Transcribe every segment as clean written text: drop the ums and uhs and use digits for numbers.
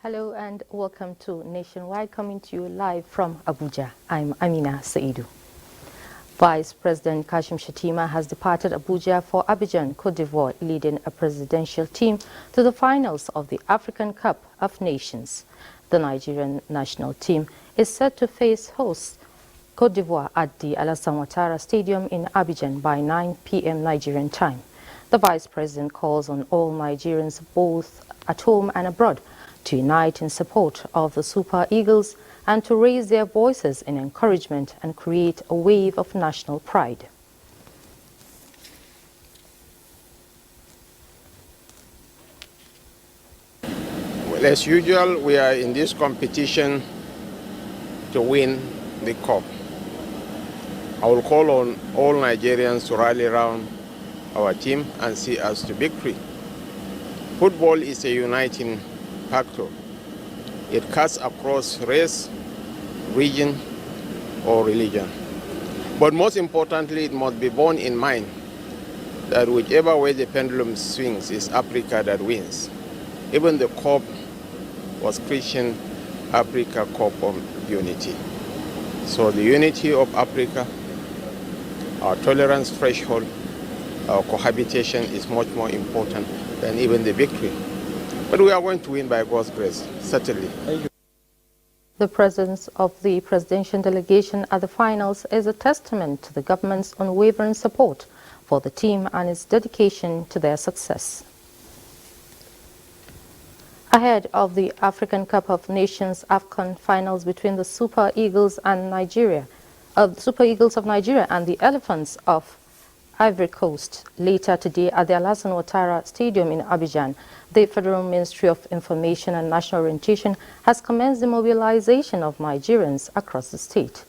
Hello and welcome to Nationwide, coming to you live from Abuja. I'm Amina Saidu. Vice President Kashim Shettima has departed Abuja for Abidjan, Cote d'Ivoire, leading a presidential team to the finals of the African Cup of Nations. The Nigerian national team is set to face host Cote d'Ivoire at the Alassane Ouattara Stadium in Abidjan by 9 p.m. Nigerian time. The Vice President calls on all Nigerians, both at home and abroad, to unite in support of the Super Eagles and to raise their voices in encouragement and create a wave of national pride. Well, as usual, we are in this competition to win the cup. I will call on all Nigerians to rally around our team and see us to victory. Football is a uniting factor. It cuts across race, region, or religion. But most importantly, it must be borne in mind that whichever way the pendulum swings, is Africa that wins. Even the cup was Christian Africa Cup of Unity. So the unity of Africa, our tolerance threshold, our cohabitation is much more important than even the victory. But we are going to win by God's grace, certainly. Thank you. The presence of the presidential delegation at the finals is a testament to the government's unwavering support for the team and its dedication to their success. Ahead of the African Cup of Nations AFCON finals between the Super Eagles and Super Eagles of Nigeria and the Elephants of Ivory Coast later today at the Alassane Ouattara Stadium in Abidjan, the Federal Ministry of Information and National Orientation has commenced the mobilization of Nigerians across the state.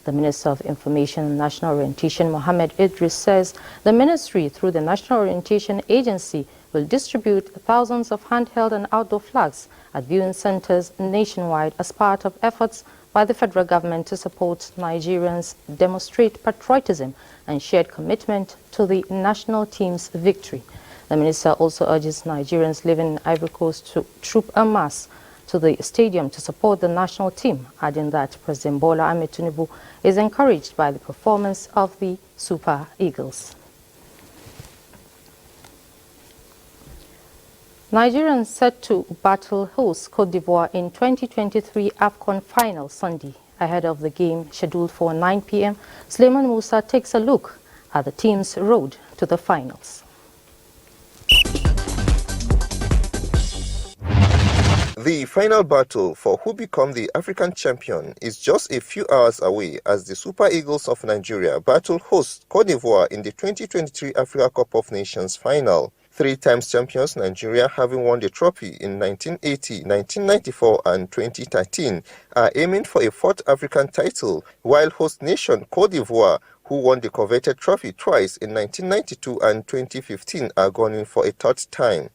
The Minister of Information and National Orientation, Mohammed Idris, says the ministry, through the National Orientation Agency, will distribute thousands of handheld and outdoor flags at viewing centers nationwide as part of efforts by the federal government to support Nigerians demonstrate patriotism and shared commitment to the national team's victory. The minister also urges Nigerians living in Ivory Coast to troop en masse to the stadium to support the national team, adding that President Bola Ahmed Tinubu is encouraged by the performance of the Super Eagles. Nigerians set to battle host Cote d'Ivoire in 2023 AFCON final Sunday. Ahead of the game scheduled for 9 p.m., Suleiman Musa takes a look at the team's road to the finals. The final battle for who become the African champion is just a few hours away as the Super Eagles of Nigeria battle host Cote d'Ivoire in the 2023 Africa Cup of Nations final. Three-time champions Nigeria, having won the trophy in 1980, 1994 and 2013, are aiming for a fourth African title, while host nation Cote d'Ivoire, who won the coveted trophy twice in 1992 and 2015, are gunning for a third time.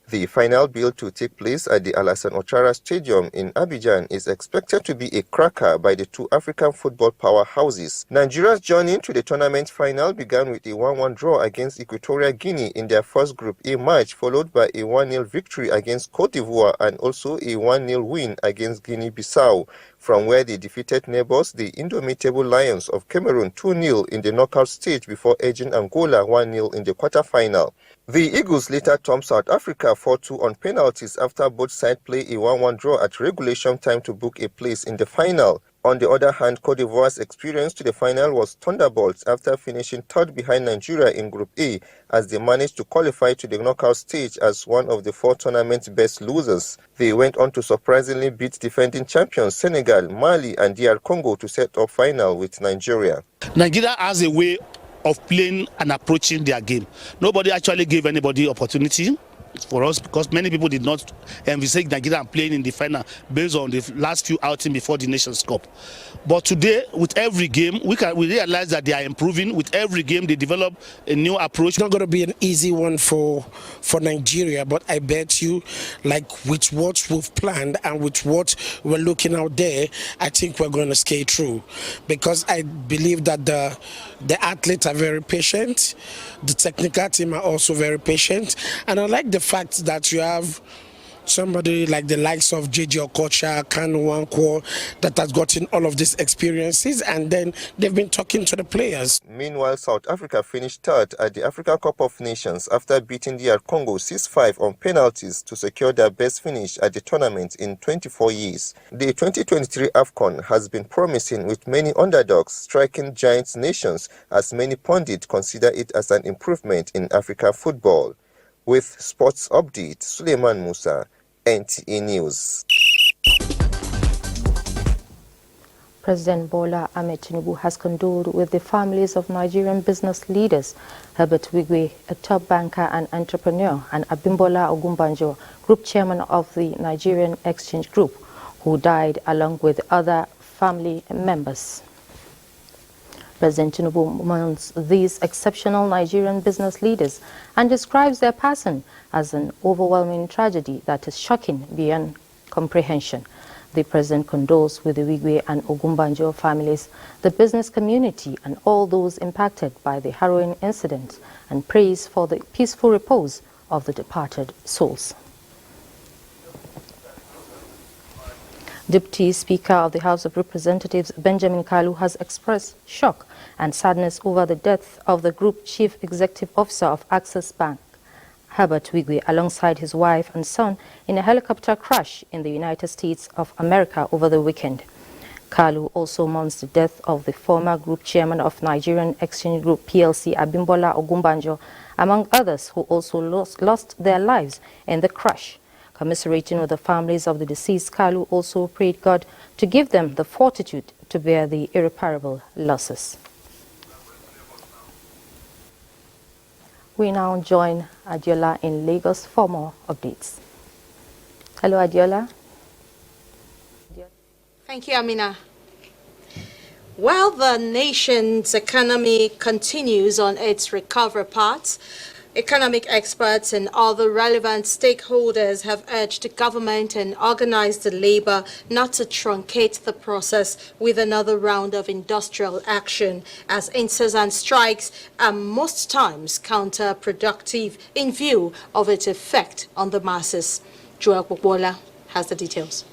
The final billed to take place at the Alassane Ouattara Stadium in Abidjan is expected to be a cracker by the two African football powerhouses. Nigeria's journey to the tournament final began with a 1-1 draw against Equatorial Guinea in their first Group A match, followed by a 1-0 victory against Cote d'Ivoire and also a 1-0 win against Guinea-Bissau, from where they defeated neighbors, the indomitable Lions of Cameroon, 2-0 in the knockout stage before edging Angola 1-0 in the quarter-final. The Eagles later thumped South Africa 4-2 on penalties after both sides play a 1-1 draw at regulation time to book a place in the final. On the other hand, Cote d'Ivoire's experience to the final was thunderbolts after finishing third behind Nigeria in Group A, as they managed to qualify to the knockout stage as one of the 4 tournament's best losers. They went on to surprisingly beat defending champions Senegal, Mali and DR Congo to set up final with Nigeria. Nigeria has a way of playing and approaching their game. Nobody actually gave anybody opportunity for us, because many people did not envisage Nigeria playing in the final based on the last few outings before the Nations Cup. But today, with every game, we realize that they are improving. With every game, they develop a new approach. It's not going to be an easy one for Nigeria, but I bet you, like with what we've planned and with what we're looking out there, I think we're going to skate through, because I believe that the athletes are very patient, the technical team are also very patient, and I like the fact that you have somebody like the likes of JJ Okocha, Kanu Nwankwo, that has gotten all of these experiences, and then they've been talking to the players. Meanwhile, South Africa finished third at the African Cup of Nations after beating DR Congo 6-5 on penalties to secure their best finish at the tournament in 24 years. The 2023 AFCON has been promising, with many underdogs striking giant nations, as many pundits consider it as an improvement in African football. With Sports Update, Suleiman Musa, NTA News. President Bola Ahmed Tinubu has condoled with the families of Nigerian business leaders Herbert Wigwe, a top banker and entrepreneur, and Abimbola Ogunbanjo, group chairman of the Nigerian Exchange Group, who died along with other family members. President Tinubu mourns these exceptional Nigerian business leaders and describes their passing as an overwhelming tragedy that is shocking beyond comprehension. The president condoles with the Wigwe and Ogunbanjo families, the business community, and all those impacted by the harrowing incident, and prays for the peaceful repose of the departed souls. Deputy Speaker of the House of Representatives Benjamin Kalu has expressed shock and sadness over the death of the Group Chief Executive Officer of Access Bank, Herbert Wigwe, alongside his wife and son in a helicopter crash in the United States of America over the weekend. Kalu also mourns the death of the former Group Chairman of Nigerian Exchange Group PLC, Abimbola Ogunbanjo, among others who also lost their lives in the crash. Commiserating with the families of the deceased, Kalu also prayed God to give them the fortitude to bear the irreparable losses. We now join Adiola in Lagos for more updates. Hello, Adiola. Thank you, Amina. While the nation's economy continues on its recovery path, economic experts and other relevant stakeholders have urged the government and organized labor not to truncate the process with another round of industrial action, as incessant strikes are most times counterproductive in view of its effect on the masses. Joel Popola has the details.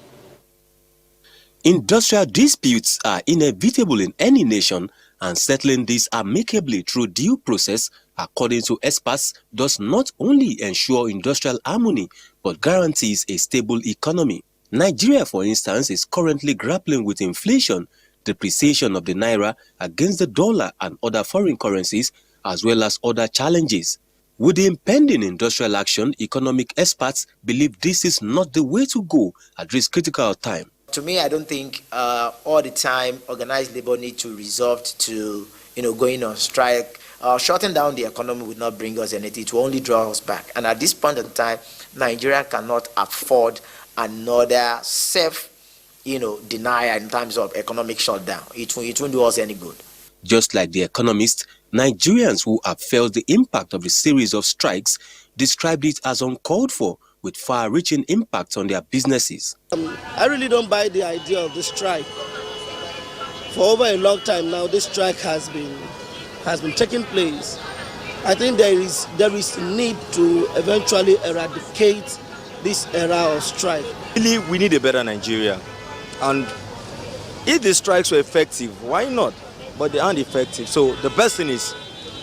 Industrial disputes are inevitable in any nation, and settling these amicably through due process, according to experts, does not only ensure industrial harmony, but guarantees a stable economy. Nigeria, for instance, is currently grappling with inflation, depreciation of the naira against the dollar and other foreign currencies, as well as other challenges. With the impending industrial action, economic experts believe this is not the way to go at this critical time. To me, I don't think all the time organized labor need to resort to, going on strike. Shutting down the economy would not bring us anything. It will only draw us back. And at this point in time, Nigeria cannot afford another self-denial in terms of economic shutdown. It won't do us any good. Just like The Economist, Nigerians who have felt the impact of the series of strikes described it as uncalled for, with far-reaching impacts on their businesses. I really don't buy the idea of the strike. For over a long time now, this strike has been taking place. I think there is need to eventually eradicate this era of strike. Really, we need a better Nigeria. And if the strikes were effective, why not? But they aren't effective. So the best thing is,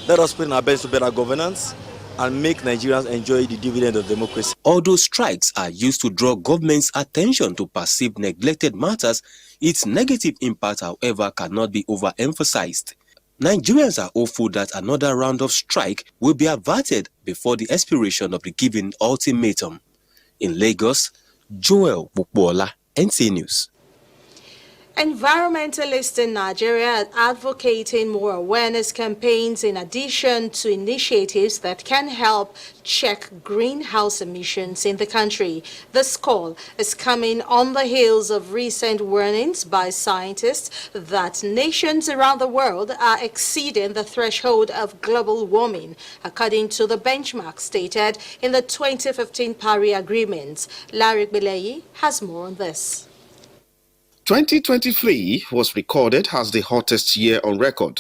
let us put in our best to better governance and make Nigerians enjoy the dividend of democracy. Although strikes are used to draw government's attention to perceived neglected matters, its negative impact, however, cannot be overemphasized. Nigerians are hopeful that another round of strike will be averted before the expiration of the given ultimatum. In Lagos, Joel Bukbola, NTA News. Environmentalists in Nigeria are advocating more awareness campaigns in addition to initiatives that can help check greenhouse emissions in the country. This call is coming on the heels of recent warnings by scientists that nations around the world are exceeding the threshold of global warming, according to the benchmark stated in the 2015 Paris Agreement. Larry Bileyi has more on this. 2023 was recorded as the hottest year on record,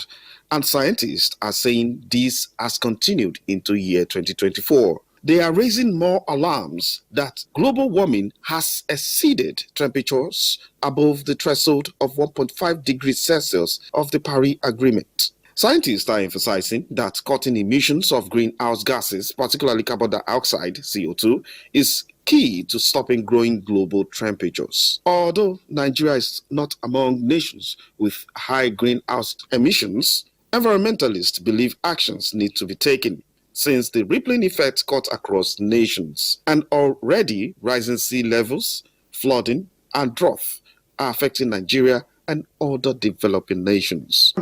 and scientists are saying this has continued into year 2024. They are raising more alarms that global warming has exceeded temperatures above the threshold of 1.5 degrees Celsius of the Paris Agreement. Scientists are emphasizing that cutting emissions of greenhouse gases, particularly carbon dioxide, CO2, is key to stopping growing global temperatures. Although Nigeria is not among nations with high greenhouse emissions, environmentalists believe actions need to be taken since the rippling effect cut across nations and already rising sea levels, flooding, and drought are affecting Nigeria and other developing nations.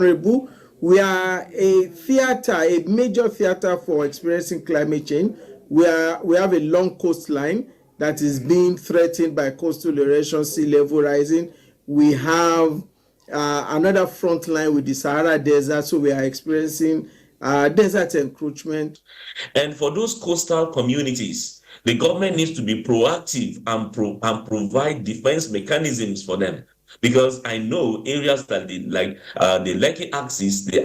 We are a theater, a major theater for experiencing climate change. We have a long coastline that is being threatened by coastal erosion, sea level rising. We have another front line with the Sahara Desert, so we are experiencing desert encroachment. And for those coastal communities, the government needs to be proactive and provide defense mechanisms for them. Because I know areas that the Lekki axis, the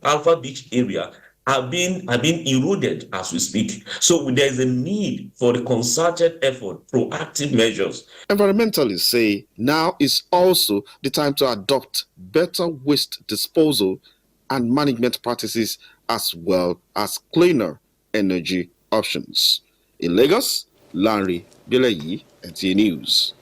Alpha Beach area, are being eroded as we speak. So there is a need for the concerted effort, proactive measures. Environmentalists say now is also the time to adopt better waste disposal and management practices as well as cleaner energy options. In Lagos, Larry Bileyi, NTA News.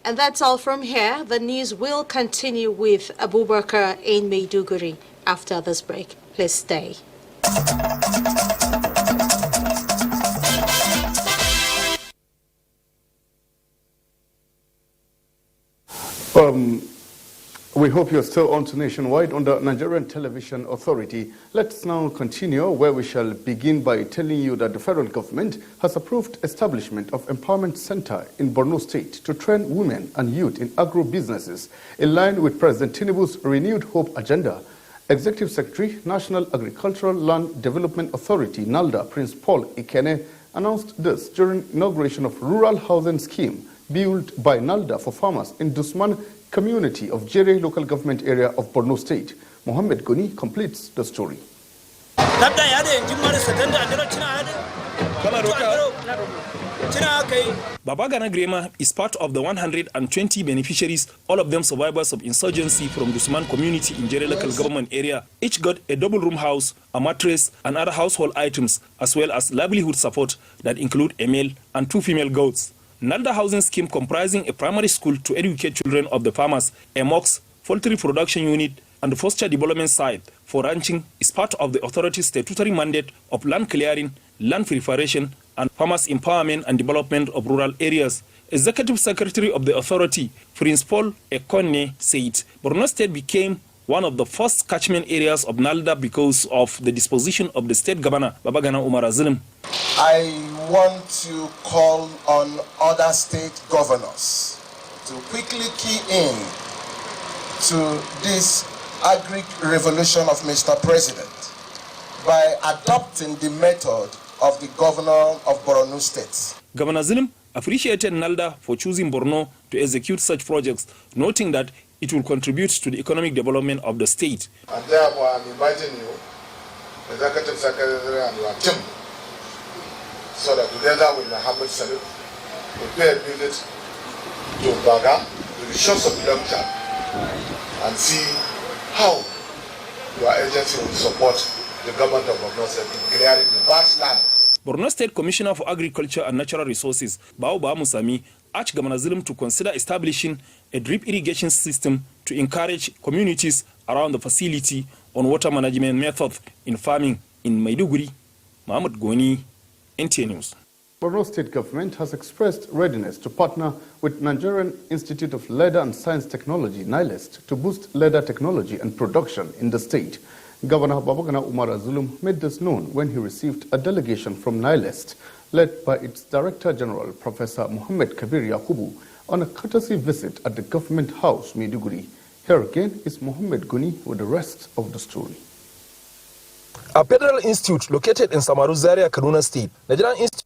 And that's all from here. The news will continue with Abubakar in Maiduguri after this break. Please stay. We hope you're still on to Nationwide on the Nigerian Television Authority. Let's now continue, where we shall begin by telling you that the federal government has approved establishment of Empowerment Center in Borno State to train women and youth in agro-businesses in line with President Tinubu's Renewed Hope agenda. Executive Secretary, National Agricultural Land Development Authority, NALDA, Prince Paul Ikene, announced this during inauguration of Rural Housing Scheme built by NALDA for farmers in Dusman community of Jere local government area of Borno State. Mohammed Goni completes the story. Babagana Grema is part of the 120 beneficiaries, all of them survivors of insurgency from Dusman community in Jere local government area. Each got a double room house, a mattress, and other household items, as well as livelihood support that include a male and 2 female goats. NALDA housing scheme comprising a primary school to educate children of the farmers, a mosque, poultry production unit, and the foster development site for ranching is part of the authority's statutory mandate of land clearing, land preparation, and farmers' empowerment and development of rural areas. Executive Secretary of the authority, Prince Paul Ikene, said Borno State became one of the first catchment areas of NALDA because of the disposition of the state governor, Babagana Umar Azilim. I want to call on other state governors to quickly key in to this agri-revolution of Mr. President by adopting the method of the governor of Borno State. Governor Azilim appreciated NALDA for choosing Borno to execute such projects, noting that it will contribute to the economic development of the state. And therefore, I'm inviting you, Executive Secretary and your team, so that together with Mohammed Salif, we pay a visit to Baga with the shows of production and see how your agency will support the government of Borno State in clearing the vast land. Borno State Commissioner for Agriculture and Natural Resources, Baoba Musami, urged Governor Zulum to consider establishing a drip irrigation system to encourage communities around the facility on water management methods in farming in Maiduguri. Mahmoud Goni, NTA News. Borno State government has expressed readiness to partner with Nigerian Institute of Leather and Science Technology, NILEST, to boost leather technology and production in the state. Governor Babagana Umar Zulum made this known when he received a delegation from NILEST, led by its Director General, Professor Mohammed Kabir Yakubu, on a courtesy visit at the Government House, Maiduguri. Here again is Mohammed Guni with the rest of the story. A federal institute located in Samaru Zaria, Kaduna State, Nigerian Institute.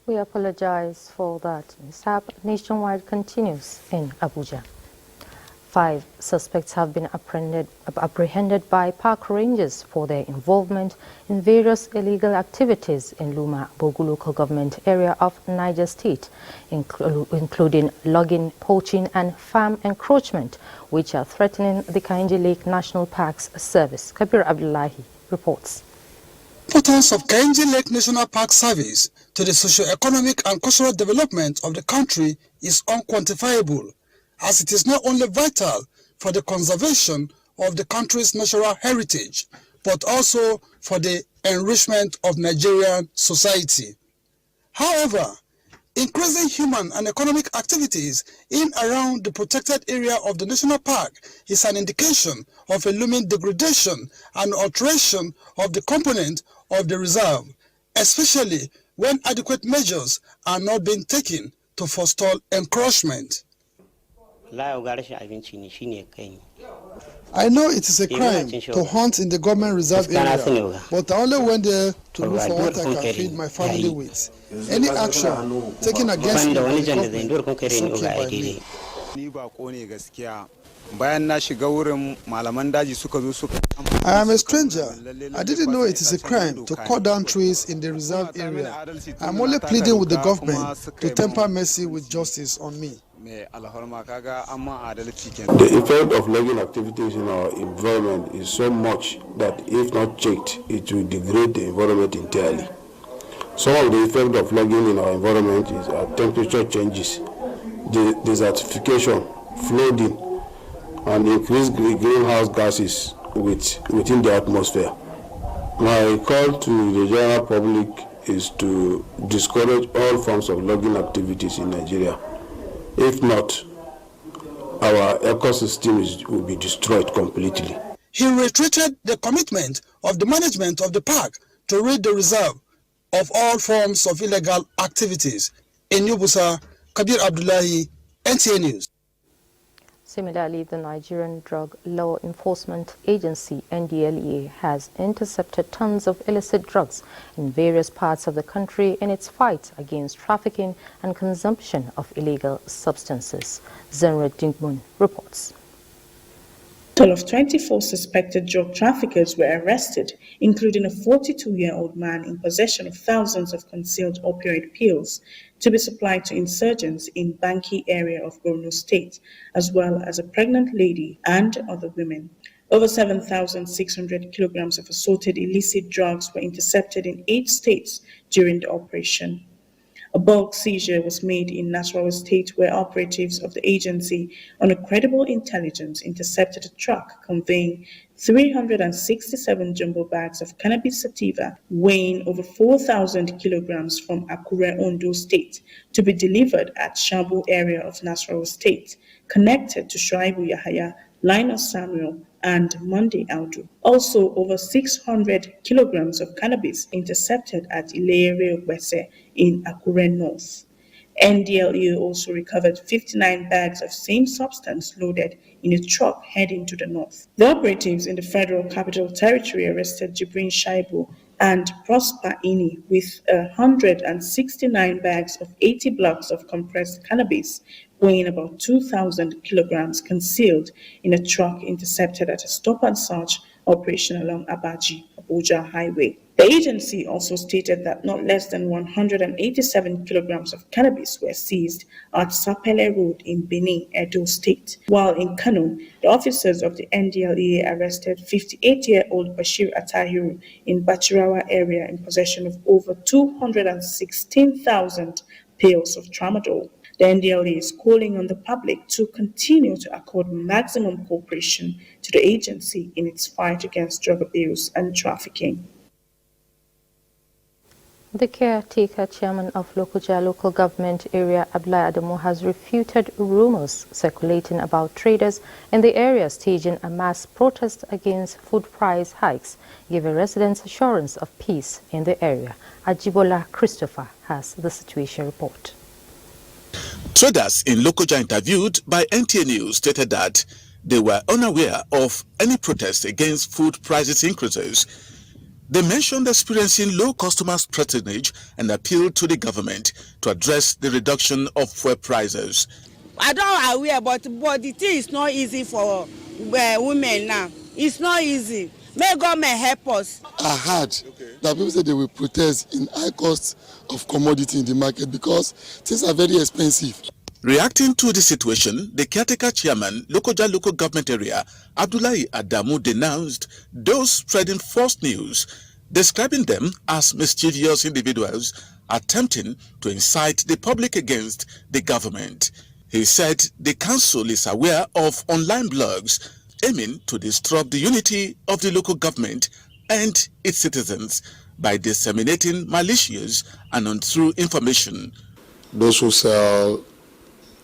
We apologize for that mishap. Nationwide continues in Abuja. 5 suspects have been apprehended by park rangers for their involvement in various illegal activities in Luma, Bogu local government area of Niger State, including logging, poaching and farm encroachment, which are threatening the Kainji Lake National Park's service. Kabir Abdullahi reports. Importance of Kainji Lake National Park Service to the socio-economic and cultural development of the country is unquantifiable, as it is not only vital for the conservation of the country's natural heritage, but also for the enrichment of Nigerian society. However, increasing human and economic activities in around the protected area of the national park is an indication of a looming degradation and alteration of the component of the reserve, especially when adequate measures are not being taken to forestall encroachment. I know it is a crime to hunt in the government reserve area, but I only went there to look for what I can feed my family with. Any action taken against me by the government is okay by me. I am a stranger. I didn't know it is a crime to cut down trees in the reserve area. I am only pleading with the government to temper mercy with justice on me. The effect of logging activities in our environment is so much that if not checked, it will degrade the environment entirely. Some of the effect of logging in our environment is temperature changes, desertification, flooding, and increased greenhouse gases within the atmosphere. My call to the general public is to discourage all forms of logging activities in Nigeria. If not, our ecosystem will be destroyed completely. He reiterated the commitment of the management of the park to rid the reserve of all forms of illegal activities. In Yubusa, Kabir Abdullahi, NTA News. Similarly, the Nigerian Drug Law Enforcement Agency, NDLEA, has intercepted tons of illicit drugs in various parts of the country in its fight against trafficking and consumption of illegal substances. Zenra Dingmun reports. A total of 24 suspected drug traffickers were arrested, including a 42-year-old man in possession of thousands of concealed opioid pills to be supplied to insurgents in Banki area of Borno State, as well as a pregnant lady and other women. Over 7,600 kilograms of assorted illicit drugs were intercepted in 8 states during the operation. A bulk seizure was made in Nasarawa State, where operatives of the agency, on a credible intelligence, intercepted a truck conveying 367 jumbo bags of cannabis sativa weighing over 4,000 kilograms from Akure, Ondo State, to be delivered at Shambu area of Nasarawa State, connected to Shuaibu Yahaya, Linus Samuel, and Monday Audu. Also, over 600 kilograms of cannabis intercepted at Ilere Ogbese in Akure North. NDLEA also recovered 59 bags of same substance loaded in a truck heading to the north. The operatives in the Federal Capital Territory arrested Jibrin Shaibu and Prosper Ini with 169 bags of 80 blocks of compressed cannabis weighing about 2,000 kilograms concealed in a truck intercepted at a stop and search operation along Abuja Highway. The agency also stated that not less than 187 kilograms of cannabis were seized at Sapele Road in Benin, Edo State. While in Kano, the officers of the NDLEA arrested 58-year-old Bashir Atahiru in Bachirawa area in possession of over 216,000 pills of tramadol. The NDLEA is calling on the public to continue to accord maximum cooperation to the agency in its fight against drug abuse and trafficking. The caretaker chairman of Lokoja local government area, Abdullahi Adamu, has refuted rumors circulating about traders in the area staging a mass protest against food price hikes, giving residents assurance of peace in the area. Ajibola Christopher has the situation report. Traders in Lokoja interviewed by NTA News stated that they were unaware of any protest against food prices increases. They mentioned experiencing low customers' patronage and appealed to the government to address the reduction of fuel prices. I don't aware, but the thing is not easy for women now. It's not easy. May government help us. I heard that people say they will protest in high cost of commodity in the market because things are very expensive. Reacting to the situation, the caretaker chairman, Lokoja local government area, Abdullahi Adamu, denounced those spreading false news, describing them as mischievous individuals attempting to incite the public against the government. He said the council is aware of online blogs aiming to disrupt the unity of the local government and its citizens by disseminating malicious and untrue information. Those who sell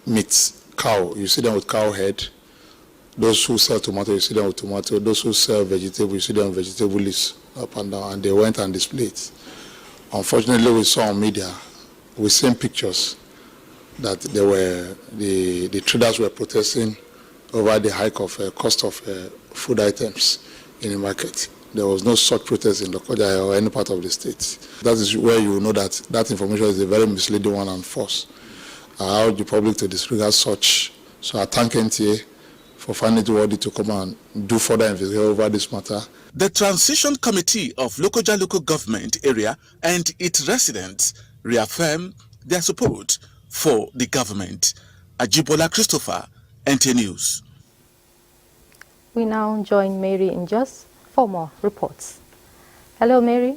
meat, cow, you see them with cow head. Those who sell tomato, you see them with tomato. Those who sell vegetable, you see them with vegetable leaves up and down, and they went and displayed. Unfortunately, we saw on media, we seen pictures that there were the traders were protesting over the hike of cost of food items in the market. There was no such protest in Lokoja or any part of the state. That is where you will know that that information is a very misleading one and false. I urge the public to disregard such. So I thank NTA for finding it worthy to come and do further investigation over this matter. The Transition Committee of Lokoja local government area and its residents reaffirm their support for the government. Ajibola Christopher, NTA News. We now join Mary in Jos for more reports. Hello, Mary.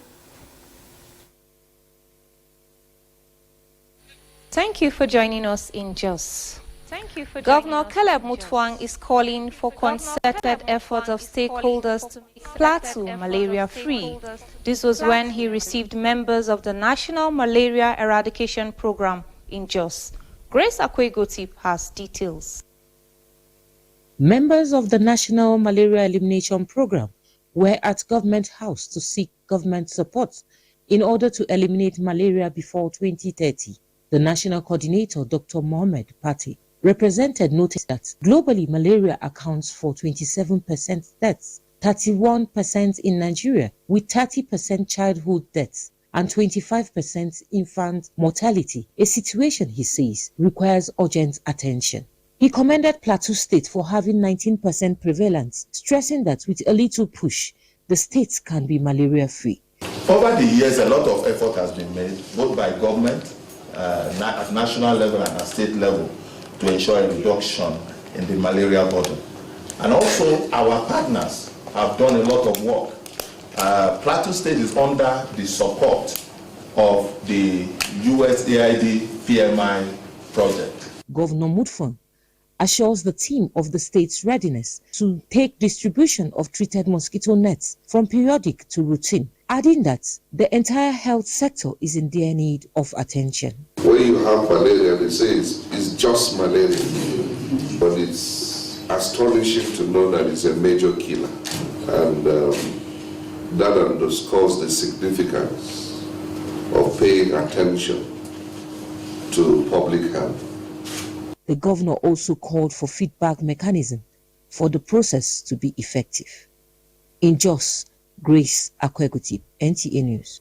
Thank you for joining us in Jos. Governor Caleb Mutuang is calling for concerted efforts of stakeholders to make Plateau malaria-free. This was when he received members of the National Malaria Eradication Program in Jos. Grace Akwegotip has details. Members of the National Malaria Elimination Program were at Government House to seek government support in order to eliminate malaria before 2030. The national coordinator, Dr. Mohamed Pate, represented noticed that globally malaria accounts for 27% deaths, 31% in Nigeria, with 30% childhood deaths and 25% infant mortality, a situation, he says, requires urgent attention. He commended Plateau State for having 19% prevalence, stressing that with a little push, the state can be malaria-free. Over the years, a lot of effort has been made, both by government, at national level and at state level, to ensure a reduction in the malaria burden. And also, our partners have done a lot of work. Plateau State is under the support of the USAID PMI project. Governor Mutfun assures the team of the state's readiness to take distribution of treated mosquito nets from periodic to routine, adding that the entire health sector is in dire need of attention. When you have malaria, they say it's just malaria, but it's astonishing to know that it's a major killer, and that underscores the significance of paying attention to public health. The governor also called for feedback mechanism for the process to be effective. In Jos, Grace Akwegotip, NTA News.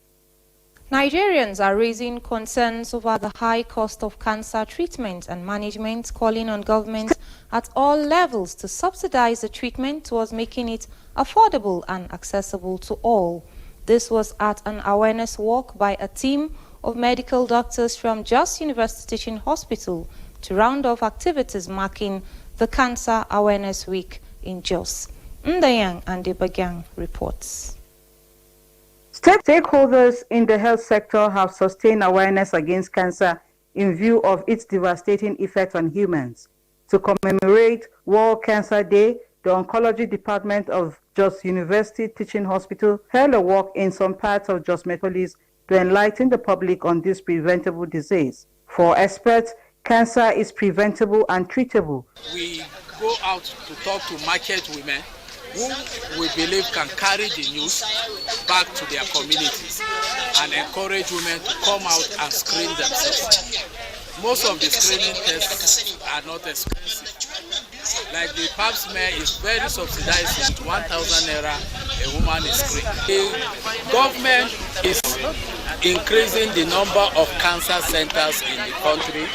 Nigerians are raising concerns over the high cost of cancer treatment and management, calling on government at all levels to subsidize the treatment towards making it affordable and accessible to all. This was at an awareness walk by a team of medical doctors from Jos University Teaching Hospital to round off activities marking the Cancer Awareness Week in Jos. Ndayang and Ibagang reports. Stakeholders in the health sector have sustained awareness against cancer in view of its devastating effect on humans. To commemorate World Cancer Day, the Oncology Department of Jos University Teaching Hospital held a walk in some parts of Jos Metropolis to enlighten the public on this preventable disease. For experts, cancer is preventable and treatable. We go out to talk to market women who we believe can carry the news back to their communities and encourage women to come out and screen themselves. Most of the screening tests are not expensive. Like the pap smear is very subsidized with 1,000 naira a woman is screened. The government is increasing the number of cancer centers in the country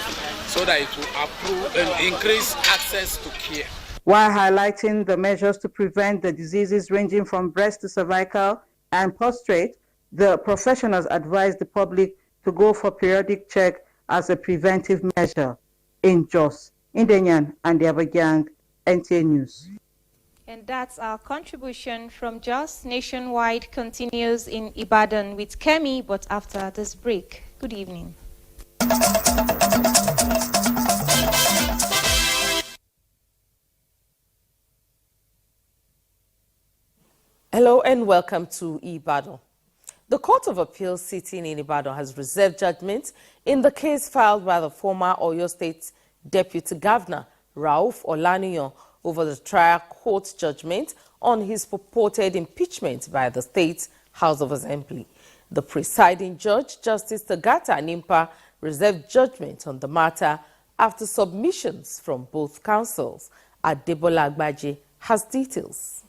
so that it will increase access to care. While highlighting the measures to prevent the diseases ranging from breast to cervical and prostate, the professionals advised the public to go for periodic check as a preventive measure. In Jos, Nigerian and the Abuja, NTA News. And that's our contribution from Jos. Nationwide continues in Ibadan with Kemi, but after this break. Good evening. Hello and welcome to Ibadan. The Court of Appeal sitting in Ibadan has reserved judgment in the case filed by the former Oyo State Deputy Governor, Rauf Olaniyan, over the trial court judgment on his purported impeachment by the State House of Assembly. The presiding judge, Justice Tagata Nimpa, reserved judgment on the matter after submissions from both counsels. Adebola Agbaje has details.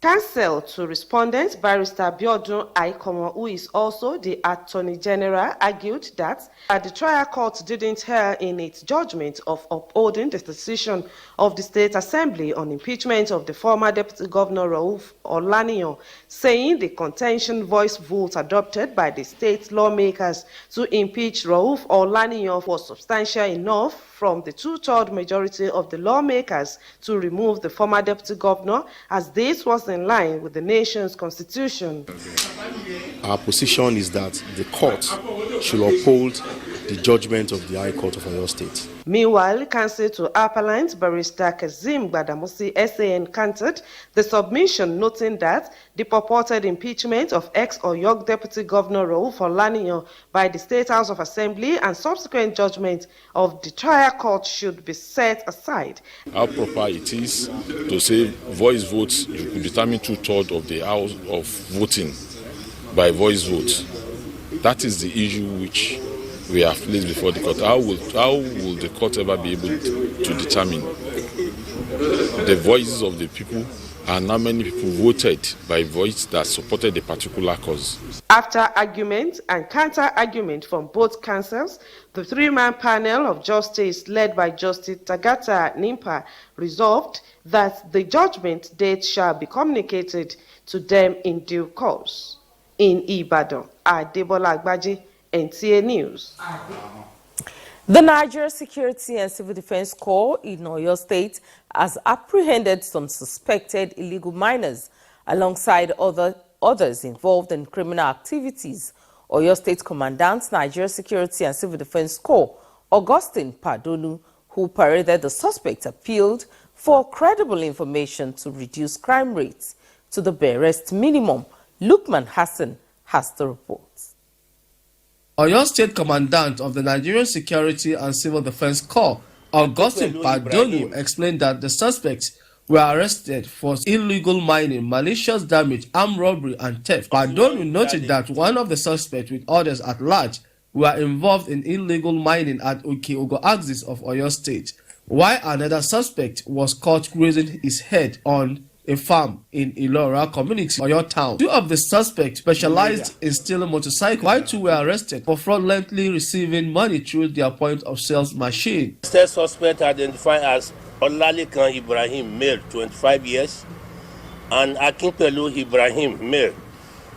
Counsel to respondent, Barrister Biodun Aikomo, who is also the Attorney General, argued that the trial court didn't err in its judgment of upholding the decision of the State Assembly on impeachment of the former Deputy Governor Rauf Olaniyan, saying the contention voice vote adopted by the state lawmakers to impeach Rauf Olaniyan was substantial enough from the two-thirds majority of the lawmakers to remove the former Deputy Governor, as this was in line with the nation's constitution. Our position is that the court should uphold the judgment of the High Court of Oyo State. Meanwhile, counsel to appellant Barrister Kazim Gbadamosi SAN countered the submission, noting that the purported impeachment of ex-Oyo Deputy Governor Rauf Olaniyan by the State House of Assembly and subsequent judgment of the trial court should be set aside. How proper it is to say voice votes, you could determine two-thirds of the house of voting by voice vote. That is the issue which we have placed before the court. How will the court ever be able to determine the voices of the people and how many people voted by voice that supported a particular cause? After argument and counter-argument from both counsels, the three-man panel of justice led by Justice Tagata Nimpa resolved that the judgment date shall be communicated to them in due course. In Ibadan, Adebola Agbaje, NTA News. The Nigerian Security and Civil Defense Corps in Oyo State has apprehended some suspected illegal miners alongside others involved in criminal activities. Oyo State Commandant, Nigerian Security and Civil Defense Corps, Augustine Padolu, who paraded the suspect, appealed for credible information to reduce crime rates to the barest minimum. Lukman Hassan has the report. Oyo State Commandant of the Nigerian Security and Civil Defense Corps, Augustine Padolu, explained that the suspects were arrested for illegal mining, malicious damage, armed robbery, and theft. Padolu noted that one of the suspects, with others at large, were involved in illegal mining at Oke-Ogo axis of Oyo State, while another suspect was caught grazing his head on a farm in Ilora community, Oyo town. Two of the suspects specialized in stealing motorcycles, while two were arrested for fraudulently receiving money through their point of sales machine. The third suspect identified as Olalekan Ibrahim, male, 25 years, and Akinpelu Ibrahim, male,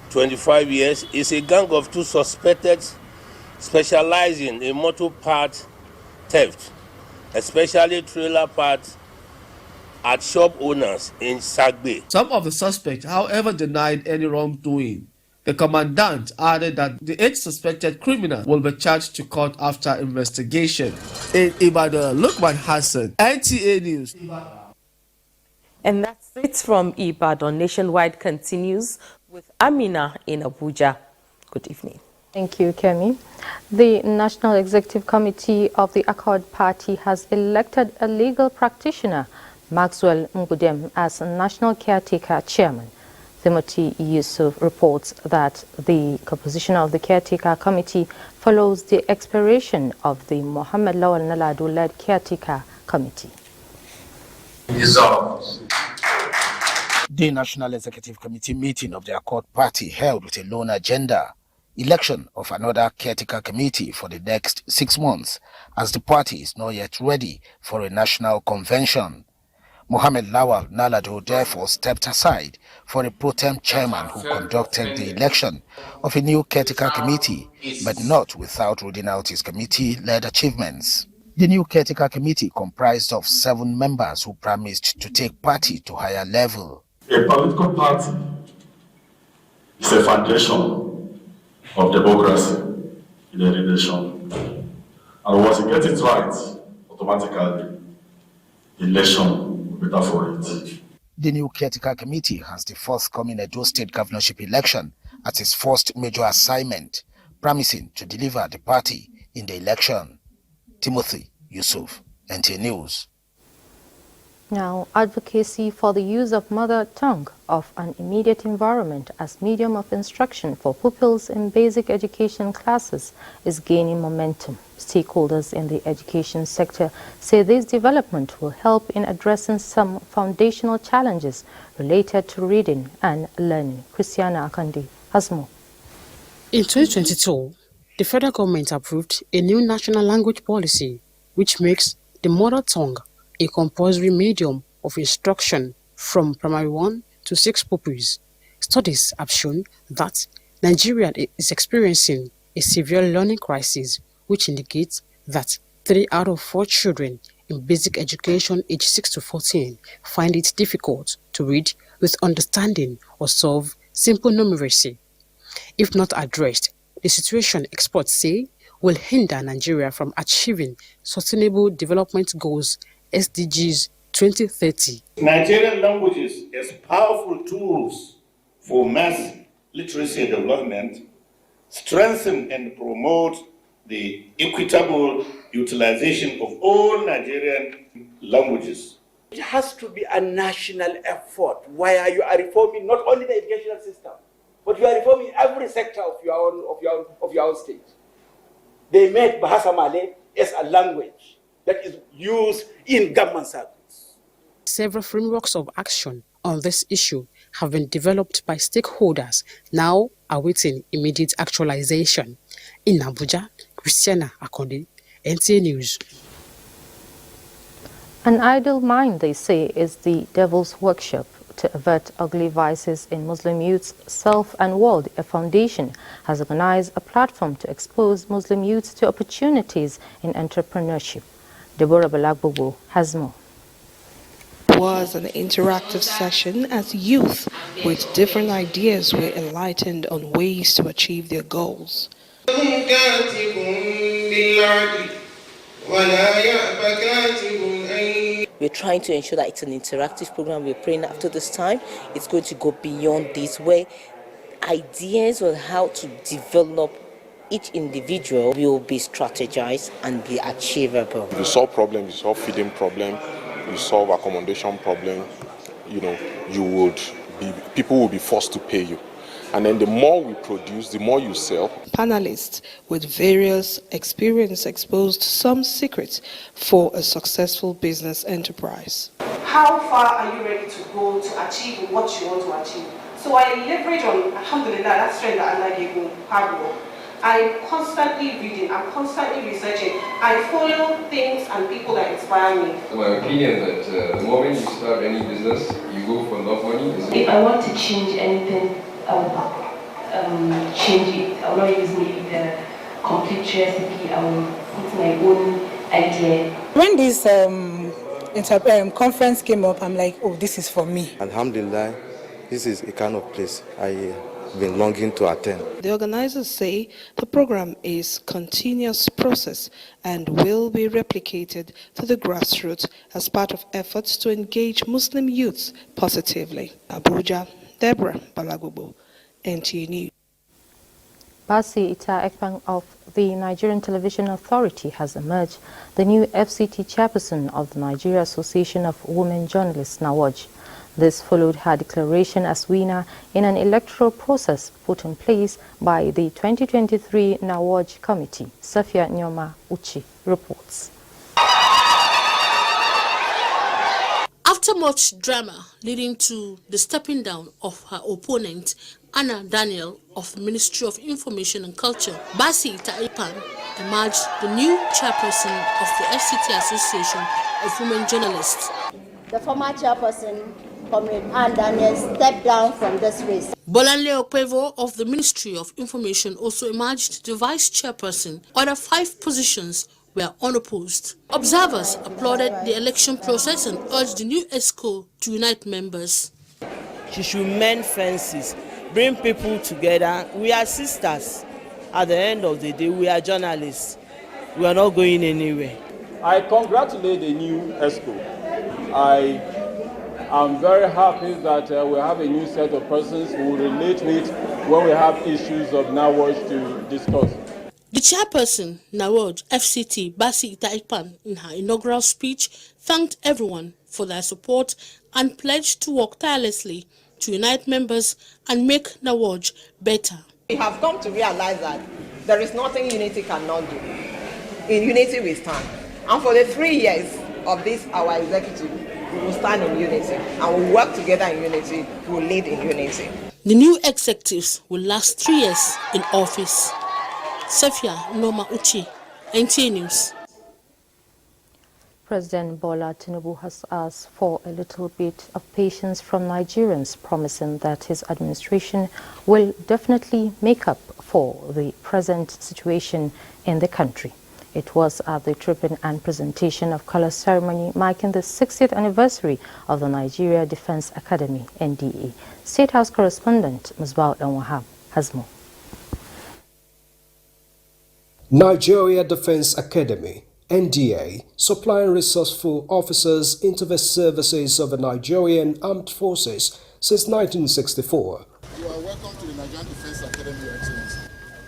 25 years, is a gang of 2 suspected specializing in motor part theft, especially trailer parts at shop owners in Sagbe. Some of the suspects, however, denied any wrongdoing. The commandant added that the 8 suspected criminals will be charged to court after investigation. In Ibadan, Lukman Hassan, NTA News. And that's it from Ibadan. Nationwide continues with Amina in Abuja. Good evening. Thank you, Kemi. The National Executive Committee of the Accord Party has elected a legal practitioner, Maxwell Ngudem, as National Caretaker Chairman. Timothy Yusuf reports that the composition of the Caretaker Committee follows the expiration of the Mohammed Lawal Naladu-led Caretaker Committee. The National Executive Committee meeting of the Accord Party held with a lone agenda, election of another caretaker committee for the next 6 months, as the party is not yet ready for a national convention. Mohammed Lawal Naladu therefore stepped aside for a pro tem chairman who conducted the election of a new caretaker committee, but not without reading out his committee-led achievements. The new caretaker committee comprised of 7 members who promised to take party to higher level. A political party is a foundation of democracy in any nation. And once you get it right, automatically, election will be better for it. The new caretaker committee has the forthcoming Edo State governorship election as its first major assignment, promising to deliver the party in the election. Timothy Yusuf, NTA News. Now, advocacy for the use of mother tongue of an immediate environment as medium of instruction for pupils in basic education classes is gaining momentum. Stakeholders in the education sector say this development will help in addressing some foundational challenges related to reading and learning. Christiana Akandi has more. In 2022, the federal government approved a new national language policy which makes the mother tongue a compulsory medium of instruction from primary 1 to 6 pupils. Studies have shown that Nigeria is experiencing a severe learning crisis, which indicates that 3 out of 4 children in basic education aged 6 to 14 find it difficult to read with understanding or solve simple numeracy. If not addressed, the situation, experts say, will hinder Nigeria from achieving Sustainable Development Goals SDGs 2030. Nigerian languages as powerful tools for mass literacy development, strengthen and promote the equitable utilization of all Nigerian languages. It has to be a national effort where you are reforming not only the educational system, but you are reforming every sector of your own state. They made Bahasa Malay as a language that is used in government circles. Several frameworks of action on this issue have been developed by stakeholders, now awaiting immediate actualization. In Abuja, Christiana Akande, NTA News. An idle mind, they say, is the devil's workshop. To avert ugly vices in Muslim youth's self and world, a foundation has organized a platform to expose Muslim youths to opportunities in entrepreneurship. Deborah Balagbobo has more. It was an interactive session as youth with different ideas were enlightened on ways to achieve their goals. We're trying to ensure that it's an interactive program. We're praying after this time it's going to go beyond this, where ideas on how to develop each individual will be strategized and be achievable. You solve problems, you solve feeding problem, you solve accommodation problem, people will be forced to pay you. And then the more we produce, the more you sell. Panelists with various experience exposed some secrets for a successful business enterprise. How far are you ready to go to achieve what you want to achieve? So I leverage on, alhamdulillah, that strength that Allah gave me, hard work. I'm constantly reading, I'm constantly researching. I follow things and people that inspire me. My opinion is that the moment you start any business, you go for love money. If I want to change anything, change it. I will not use maybe the complete recipe. I will put my own idea. When this conference came up, I'm like, oh, this is for me. Alhamdulillah, this is a kind of place I've been longing to attend. The organizers say the program is a continuous process and will be replicated to the grassroots as part of efforts to engage Muslim youths positively. Abuja, Deborah Balagobo, NTA News. Basi Ita Ekpang of the Nigerian Television Authority has emerged the new FCT chairperson of the Nigeria Association of Women Journalists, NAWOJ. This followed her declaration as winner in an electoral process put in place by the 2023 NAWOJ Committee. Safia Nyoma Uchi reports. After much drama leading to the stepping down of her opponent, Anna Daniel of the Ministry of Information and Culture, Basi Ita Ekpang emerged the new chairperson of the FCT Association of Women Journalists. The former chairperson, Comrade Anna Daniel, stepped down from this race. Bolanle Okpevo of the Ministry of Information also emerged the vice chairperson. Other 5 positions were unopposed. Observers applauded the election process and urged the new ESCO to unite members. She should mend fences, bring people together. We are sisters. At the end of the day, we are journalists. We are not going anywhere. I congratulate the new ESCO. I am very happy that we have a new set of persons who will relate with when we have issues of NAWOJ to discuss. The chairperson, NAWOJ FCT, Basi Ita Ekpang, in her inaugural speech, thanked everyone for their support and pledged to work tirelessly to unite members and make NAWOJ better. We have come to realize that there is nothing unity cannot do. In unity we stand. And for the 3 years of this, our executive, we will stand in unity and we will work together in unity, we will lead in unity. The new executives will last 3 years in office. Safia Noma Uchi, NTA News. President Bola Tinubu has asked for a little bit of patience from Nigerians, promising that his administration will definitely make up for the present situation in the country. It was at the tripping and presentation of color ceremony marking the 60th anniversary of the Nigeria Defense Academy, NDA. State House correspondent Musbao Wahab has more. Nigeria Defense Academy, NDA, supplying resourceful officers into the services of the Nigerian Armed Forces since 1964. You are welcome to the Nigerian Defense Academy, Your Excellency.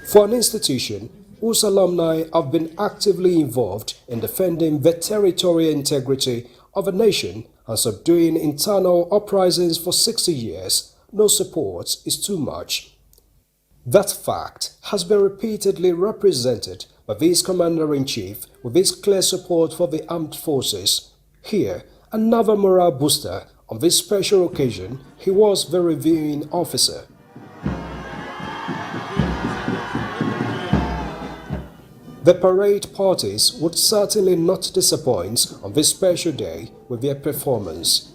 For an institution whose alumni have been actively involved in defending the territorial integrity of a nation and subduing internal uprisings for 60 years, no support is too much. That fact has been repeatedly represented by this Commander-in-Chief with his clear support for the armed forces. Here, another morale booster. On this special occasion, he was the reviewing officer. The parade parties would certainly not disappoint on this special day with their performance.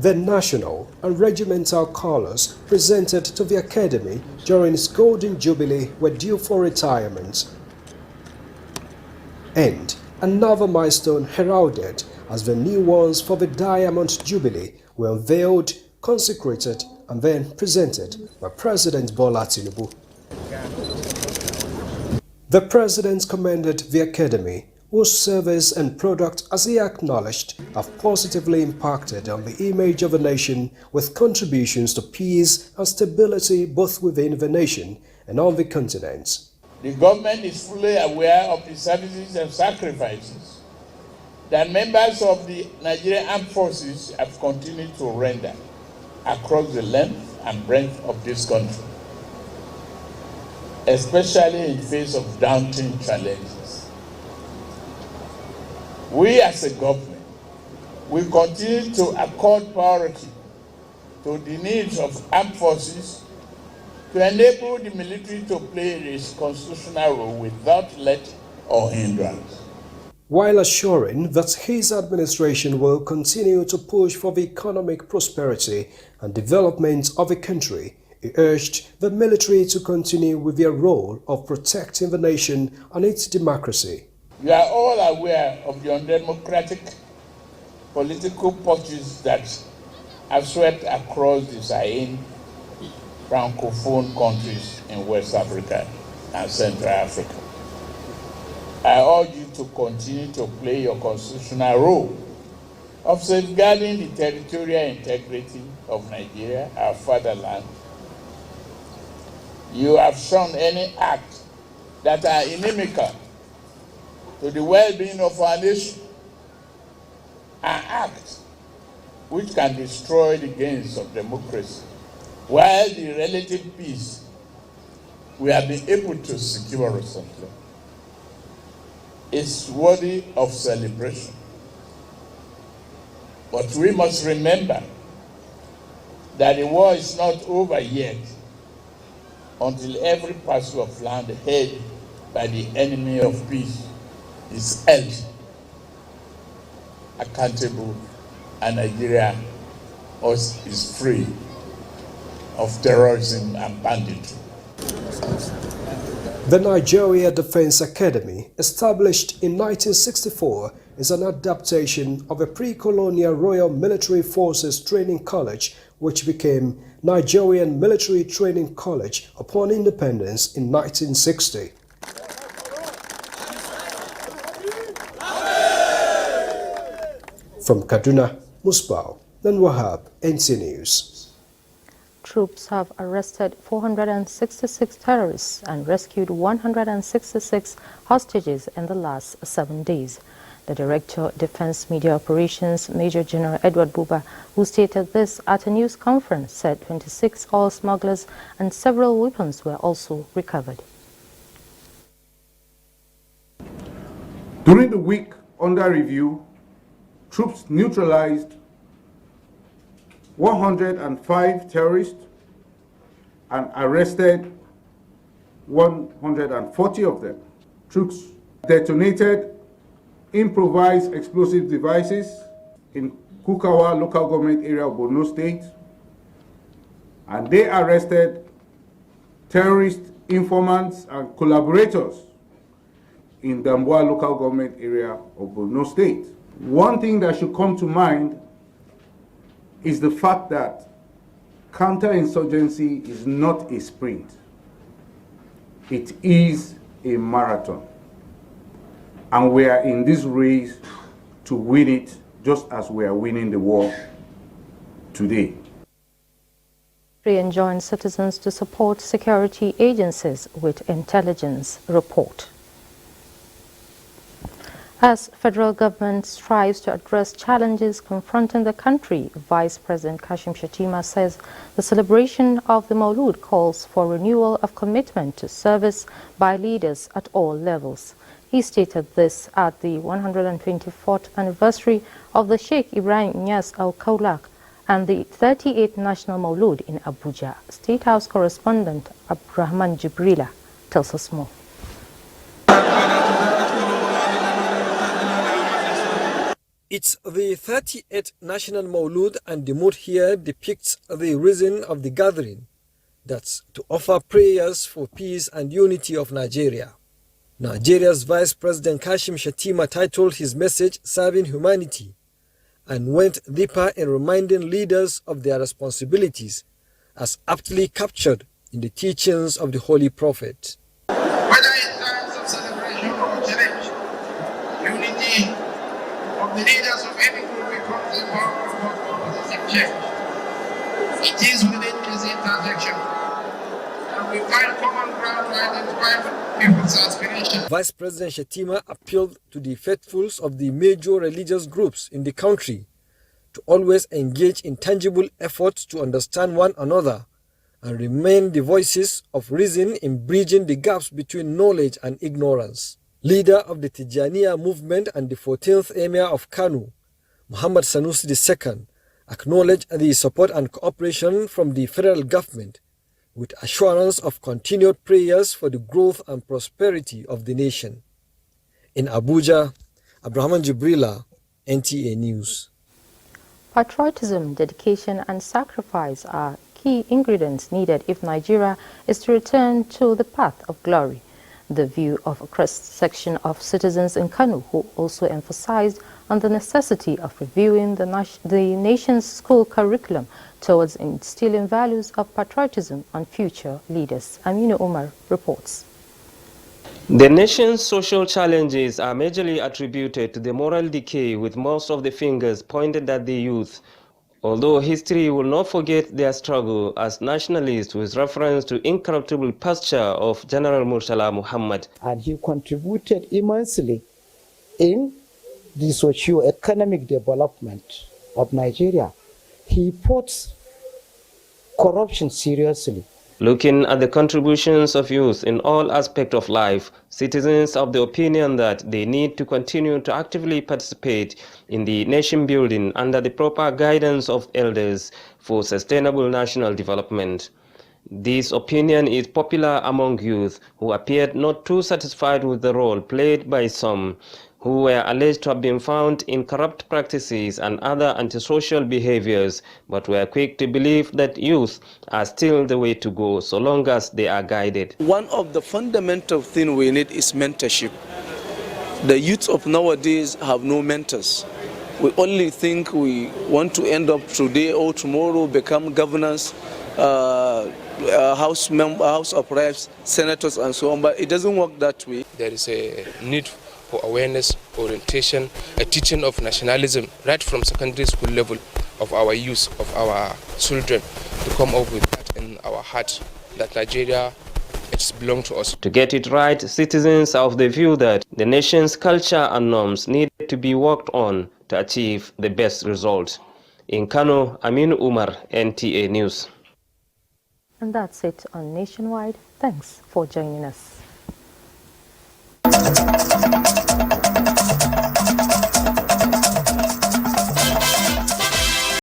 The national and regimental colours presented to the Academy during its Golden Jubilee were due for retirement. And another milestone heralded as the new ones for the Diamond Jubilee were unveiled, consecrated and then presented by President Bola Tinubu. The President commended the Academy, whose service and product, as he acknowledged, have positively impacted on the image of the nation with contributions to peace and stability both within the nation and on the continent. The government is fully aware of the services and sacrifices that members of the Nigerian Armed Forces have continued to render across the length and breadth of this country, especially in face of daunting challenges. We as a government will continue to accord priority to the needs of armed forces to enable the military to play its constitutional role without let or hindrance. While assuring that his administration will continue to push for the economic prosperity and development of the country, he urged the military to continue with their role of protecting the nation and its democracy. You are all aware of the undemocratic political purges that have swept across the Sahel Francophone countries in West Africa and Central Africa. I urge you to continue to play your constitutional role of safeguarding the territorial integrity of Nigeria, our fatherland. You have shown any acts that are inimical to the well-being of our nation, an act which can destroy the gains of democracy, while the relative peace we have been able to secure recently is worthy of celebration. But we must remember that the war is not over yet until every parcel of land held by the enemy of peace is held accountable and Nigeria is free of terrorism and banditry. The Nigeria Defense Academy, established in 1964, is an adaptation of a pre-colonial Royal Military Forces Training College which became Nigerian Military Training College upon independence in 1960. From Kaduna, Musbao, then Wahab, NTA News. Troops have arrested 466 terrorists and rescued 166 hostages in the last 7 days. The Director, Defense Media Operations, Major General Edward Buba, who stated this at a news conference, said 26 oil smugglers and several weapons were also recovered. During the week under review, troops neutralized 105 terrorists and arrested 140 of them. Troops detonated improvised explosive devices in Kukawa local government area of Borno State, and they arrested terrorist informants and collaborators in Damboa local government area of Borno State. One thing that should come to mind is the fact that counterinsurgency is not a sprint. It is a marathon. And we are in this race to win it just as we are winning the war today. He enjoins citizens to support security agencies with intelligence report. As federal government strives to address challenges confronting the country, Vice President Kashim Shettima says the celebration of the Maulud calls for renewal of commitment to service by leaders at all levels. He stated this at the 124th anniversary of the Sheikh Ibrahim Niasse Al Kaulak and the 38th National Maulud in Abuja. State House correspondent Abdurrahman Jibrila tells us more. It's the 38th National Maulud, and the mood here depicts the reason of the gathering. That's to offer prayers for peace and unity of Nigeria. Nigeria's Vice President Kashim Shettima titled his message Serving Humanity and went deeper in reminding leaders of their responsibilities as aptly captured in the teachings of the Holy Prophet. Whether in times of celebration or challenge, unity of the leaders of any group becomes a powerful positive change. It is within this intersection that we find common ground to identify people's aspirations. Vice President Shettima appealed to the faithfuls of the major religious groups in the country to always engage in tangible efforts to understand one another and remain the voices of reason in bridging the gaps between knowledge and ignorance. Leader of the Tijaniya movement and the 14th Emir of Kano, Muhammad Sanusi II, acknowledged the support and cooperation from the federal government with assurance of continued prayers for the growth and prosperity of the nation. In Abuja, Abraham Jibrila, NTA News. Patriotism, dedication and sacrifice are key ingredients needed if Nigeria is to return to the path of glory. The view of a cross-section of citizens in Kano, who also emphasized on the necessity of reviewing the nation's school curriculum towards instilling values of patriotism on future leaders. Aminu Umar reports. The nation's social challenges are majorly attributed to the moral decay, with most of the fingers pointed at the youth. Although history will not forget their struggle as nationalists, with reference to incorruptible posture of General Murtala Muhammad. And he contributed immensely in the socio-economic development of Nigeria. He puts corruption seriously. Looking at the contributions of youth in all aspects of life, citizens of the opinion that they need to continue to actively participate in the nation building under the proper guidance of elders for sustainable national development. This opinion is popular among youth who appeared not too satisfied with the role played by some who were alleged to have been found in corrupt practices and other antisocial behaviors, but were quick to believe that youth are still the way to go so long as they are guided. One of the fundamental things we need is mentorship. The youth of nowadays have no mentors. We only think we want to end up today or tomorrow, become governors, house of reps, senators and so on, but it doesn't work that way. There is a need for awareness, orientation, a teaching of nationalism right from secondary school level of our youth, of our children, to come up with that in our heart, that Nigeria, it belongs to us. To get it right, citizens are of the view that the nation's culture and norms need to be worked on to achieve the best result. In Kano, Aminu Umar, NTA News. And that's it on Nationwide. Thanks for joining us.